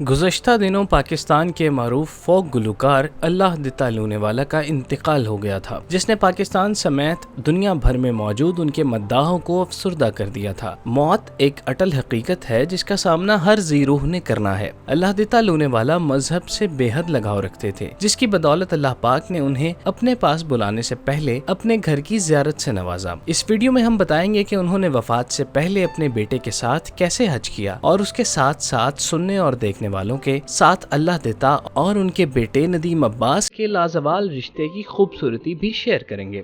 गुज़श्ता दिनों पाकिस्तान के मारूफ फोक गुलकार अल्लाह दिता लूनेवाला का इंतकाल हो गया था, जिसने पाकिस्तान समेत दुनिया भर में मौजूद उनके मद्दाहों को अफसुर्दा कर दिया था। मौत एक अटल हकीकत है जिसका सामना हर ज़ीरूह ने करना है। अल्लाह दिता लूनेवाला मजहब से बेहद लगाव रखते थे, जिसकी बदौलत अल्लाह पाक ने उन्हें अपने पास बुलाने से पहले अपने घर की ज़ियारत से नवाजा। इस वीडियो में हम बताएंगे कि उन्होंने वफात से पहले अपने बेटे के साथ कैसे हज किया और उसके साथ साथ सुनने और देखने वालों के साथ अल्लाह दिता और उनके बेटे नदीम अब्बास के लाजवाल रिश्ते की खूबसूरती भी शेयर करेंगे।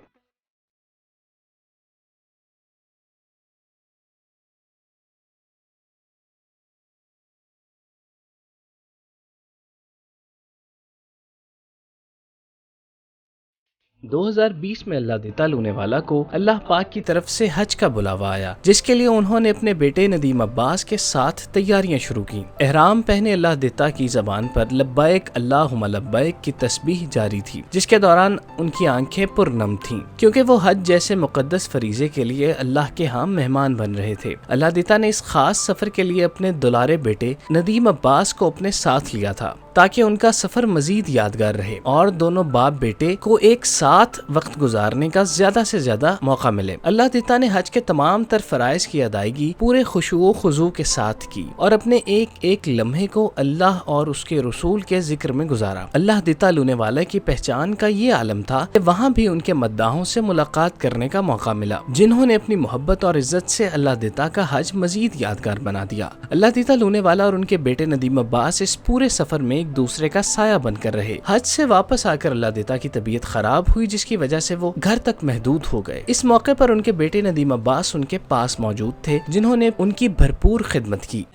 दो 2020 में अल्लाह दिता लूनेवाला को अल्लाह पाक की तरफ से हज का बुलावा आया, जिसके लिए उन्होंने अपने बेटे नदीम अब्बास के साथ तैयारियां शुरू की। एहराम पहने अल्लाह दिता की जबान पर लब्बैक अल्लाहुम्मा लब्बैक की तस्बीह जारी थी, जिसके दौरान उनकी आंखें पुरनम थीं, क्योंकि वो हज जैसे मुकद्दस फरीजे के लिए अल्लाह के यहाँ मेहमान बन रहे थे। अल्लाह दिता ने इस खास सफर के लिए अपने दुलारे बेटे नदीम अब्बास को अपने साथ लिया था ताकि उनका सफर मजीद यादगार रहे और दोनों बाप बेटे को एक साथ वक्त गुजारने का ज्यादा से ज्यादा मौका मिले। अल्लाह दिता ने हज के तमाम तर फराइज की अदायगी पूरे खुशू खुजू के साथ की और अपने एक एक लम्हे को अल्लाह और उसके रसूल के जिक्र में गुजारा। अल्लाह दिता लूनेवाला की पहचान का ये आलम था कि वहाँ भी उनके मद्दाहों से मुलाकात करने का मौका मिला, जिन्होंने अपनी मोहब्बत और इज्जत से अल्लाह दिता का हज मजीद यादगार बना दिया। अल्लाह दिता लूनेवाला और उनके बेटे नदीम अब्बास इस पूरे सफर में एक दूसरे का साया बनकर रहे। हज से वापस आकर अल्लाह दिता की तबीयत खराब हुई, जिसकी वजह से वो घर तक महदूद हो गए। इस मौके पर उनके बेटे नदीम अब्बास उनके पास मौजूद थे, जिन्होंने उनकी भरपूर खिदमत की।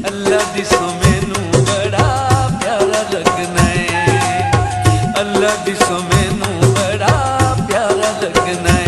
अल्लाह दिसो मैनू बड़ा प्यारा लगना है, अल्लाह दिसो मैनू बड़ा प्यारा लगना है।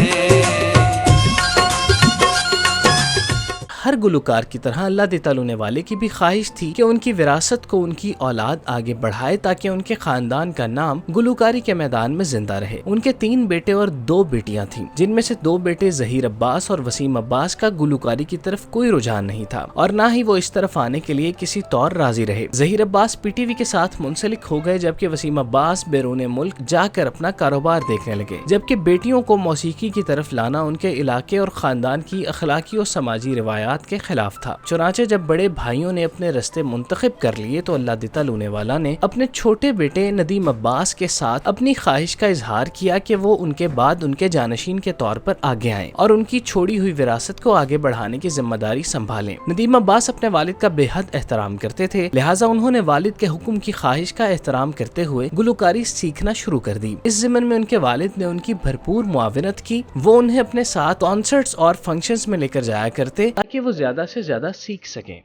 हर गुलकार की तरह अल्लाह दिता लूनेवाले की भी ख्वाहिश थी कि उनकी विरासत को उनकी औलाद आगे बढ़ाए ताकि उनके खानदान का नाम गुलकारी के मैदान में जिंदा रहे। उनके 3 बेटे और 2 बेटियां थीं, जिनमें से 2 बेटे ज़हीर अब्बास और वसीम अब्बास का गुलकारी की तरफ कोई रुझान नहीं था और ना ही वो इस तरफ आने के लिए किसी तौर राजी रहे। ज़हीर अब्बास पीटीवी के साथ मुंसलिक हो गए, जबकि वसीम अब्बास बैरून मुल्क जाकर अपना कारोबार देखने लगे, जबकि बेटियों को मौसीकी की तरफ लाना उनके इलाके और खानदान की अखलाकी और समाजी रिवायात के खिलाफ था। चुनाचे जब बड़े भाइयों ने अपने रास्ते मुंतखब कर लिए तो अल्लाह दिता लूनेवाला ने अपने छोटे बेटे नदीम अब्बास के साथ अपनी ख्वाहिश का इजहार किया कि वो उनके बाद उनके जानशीन के तौर पर आगे आएं और उनकी छोड़ी हुई विरासत को आगे बढ़ाने की जिम्मेदारी संभालें। नदीम अब्बास अपने वालिद का बेहद एहतराम करते थे, लिहाजा उन्होंने वालिद के हुक्म की ख्वाहिश का एहतराम करते हुए गुलकारी सीखना शुरू कर दी। इस ज़िम्मन में उनके वालिद ने उनकी भरपूर मुआविनत की। वो उन्हें अपने साथ कॉन्सर्ट्स और फंक्शंस में लेकर जाया करते ताकि वो ज्यादा से ज्यादा सीख सकें।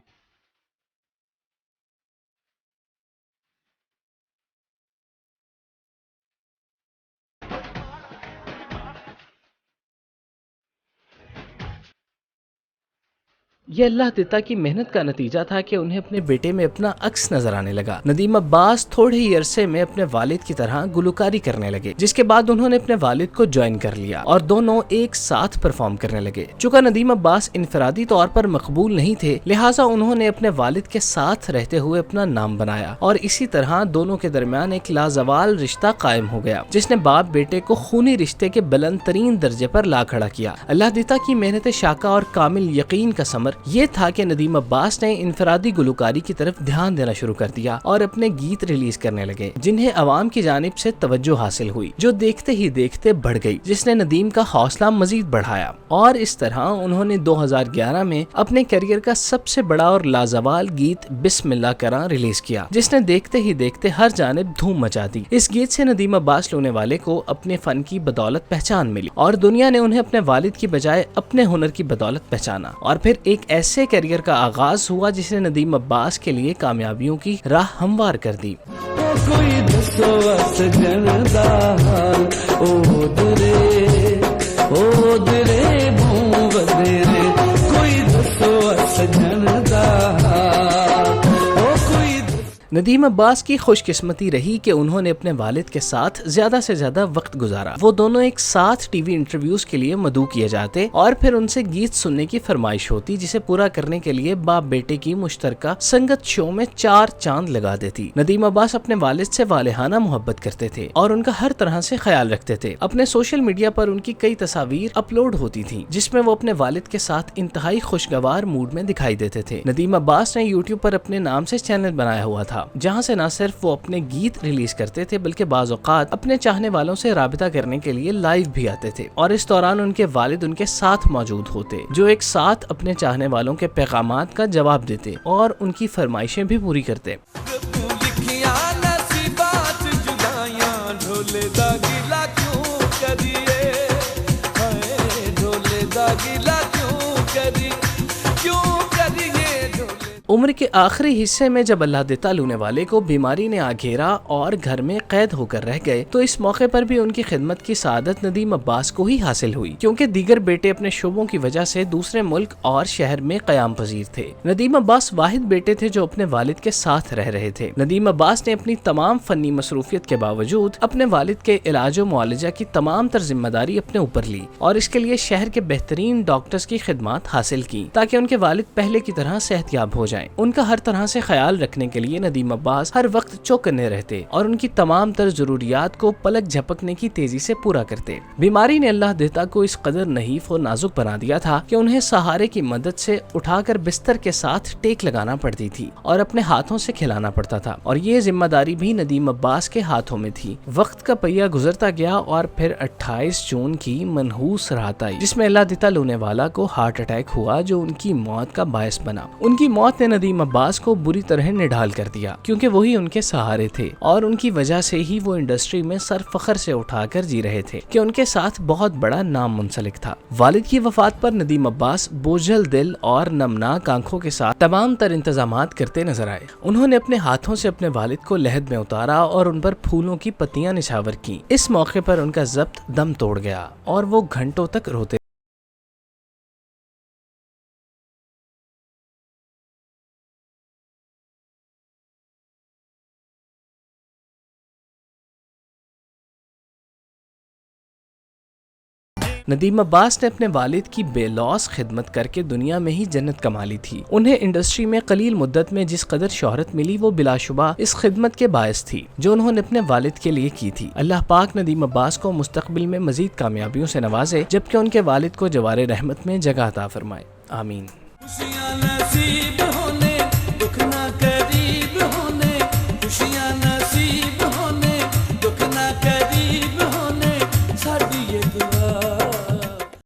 ये अल्लाह दिता की मेहनत का नतीजा था कि उन्हें अपने बेटे में अपना अक्स नजर आने लगा। नदीम अब्बास थोड़े ही अरसे में अपने वालिद की तरह गुलकारी करने लगे, जिसके बाद उन्होंने अपने वालिद को ज्वाइन कर लिया और दोनों एक साथ परफॉर्म करने लगे। चूँकि नदीम अब्बास इनफरादी तौर पर मकबूल नहीं थे, लिहाजा उन्होंने अपने वालिद के साथ रहते हुए अपना नाम बनाया और इसी तरह दोनों के दरमियान एक लाजवाल रिश्ता कायम हो गया, जिसने बाप बेटे को खूनी रिश्ते के बुलंद तरीन दर्जे पर ला खड़ा किया। अल्लाह दिता की मेहनत शाका और कामिल यकीन का समर ये था कि नदीम अब्बास ने इनफरादी गुलकारी की तरफ ध्यान देना शुरू कर दिया और अपने गीत रिलीज करने लगे, जिन्हें अवाम की जानिब से तवज्जो हासिल हुई, जो देखते ही देखते बढ़ गई, जिसने नदीम का हौसला मजीद बढ़ाया और इस तरह उन्होंने 2011 में अपने करियर का सबसे बड़ा और लाजवाल गीत बिस्मिल्लाह करा रिलीज किया, जिसने देखते ही देखते हर जानिब धूम मचा दी। इस गीत से नदीम अब्बास लूनेवाले को अपने फन की बदौलत पहचान मिली और दुनिया ने उन्हें अपने वालिद की बजाय अपने हुनर की बदौलत पहचाना और फिर एक ऐसे करियर का आगाज हुआ जिसने नदीम अब्बास के लिए कामयाबियों की राह हमवार कर दी। कोई दसो सजनदा हाल ओ दरे भूवदरे, कोई दसो सजनदा हाल। नदीम अब्बास की खुशकिस्मती रही कि उन्होंने अपने वालिद के साथ ज्यादा से ज्यादा वक्त गुजारा। वो दोनों एक साथ टीवी इंटरव्यूज के लिए मदऊ किए जाते और फिर उनसे गीत सुनने की फरमाइश होती, जिसे पूरा करने के लिए बाप बेटे की मुश्तरका संगत शो में 4 चांद लगा देती। नदीम अब्बास अपने वालिद से वालिहाना मोहब्बत करते थे और उनका हर तरह से ख्याल रखते थे। अपने सोशल मीडिया पर उनकी कई तस्वीर अपलोड होती थी जिसमें वो अपने वालिद के साथ इंतहाई खुशगवार मूड में दिखाई देते थे। नदीम अब्बास ने यूट्यूब पर अपने नाम से चैनल बनाया हुआ था, जहां से न सिर्फ वो अपने गीत रिलीज करते थे बल्कि बाज़ औक़ात अपने चाहने वालों से राबिता करने के लिए लाइव भी आते थे और इस दौरान उनके वालिद उनके साथ मौजूद होते, जो एक साथ अपने चाहने वालों के पैगामात का जवाब देते और उनकी फरमाइशें भी पूरी करते। उम्र के आखिरी हिस्से में जब अल्लाह देता लूने वाले को बीमारी ने आघेरा और घर में कैद होकर रह गए, तो इस मौके पर भी उनकी खिदमत की सादत नदीम अब्बास को ही हासिल हुई, क्योंकि दीगर बेटे अपने शोबों की वजह से दूसरे मुल्क और शहर में क़याम पजीर थे। नदीम अब्बास वाहिद बेटे थे जो अपने वालिद के साथ रह रहे थे। नदीम अब्बास ने अपनी तमाम फनी मसरूफियत के बावजूद अपने वालिद के इलाज और मुआलजा की तमाम तर जिम्मेदारी अपने ऊपर ली और इसके लिए शहर के बेहतरीन डॉक्टर्स की खिदमत हासिल की ताकि उनके वालिद पहले की तरह सेहतयाब हो जाएं। उनका हर तरह से ख्याल रखने के लिए नदीम अब्बास हर वक्त चौकन्ने रहते और उनकी तमाम तर जरूरियात को पलक झपकने की तेजी से पूरा करते। बीमारी ने अल्लाह देता को इस कदर नहीफ और नाजुक बना दिया था कि उन्हें सहारे की मदद से उठाकर बिस्तर के साथ टेक लगाना पड़ती थी और अपने हाथों से खिलाना पड़ता था और ये जिम्मेदारी भी नदीम अब्बास के हाथों में थी। वक्त का पहिया गुजरता गया और फिर 28 जून की मनहूस रात आई जिसमें अल्लाह देता लूने वाला को हार्ट अटैक हुआ, जो उनकी मौत का बायस बना। उनकी मौत ने नदीम अब्बास को बुरी तरह निढाल कर दिया, क्योंकि वही उनके सहारे थे और उनकी वजह से ही वो इंडस्ट्री में सर फखर से उठाकर जी रहे थे कि उनके साथ बहुत बड़ा नाम मुंसलिक था। वालिद की वफात पर नदीम अब्बास बोझल दिल और नमनाक आंखों के साथ तमाम तर इंतजामात करते नजर आए। उन्होंने अपने हाथों से अपने वालिद को लहद में उतारा और उन पर फूलों की पत्तियां निछावर की। इस मौके पर उनका जब्त दम तोड़ गया और वो घंटों तक रोते। नदीम अब्बास ने अपने वालिद की बेलौस खिदमत करके दुनिया में ही जन्नत कमा ली थी। उन्हें इंडस्ट्री में कलील मुद्दत में जिस कदर शोहरत मिली वो बिलाशुबा इस खिदमत के बायस थी जो उन्होंने अपने वालिद के लिए की थी। अल्लाह पाक नदीम अब्बास को मुस्तकबिल में मजीद कामयाबियों से नवाजे, जबकि उनके वालिद को जवारे रहमत में जगह अता फरमाए। आमीन।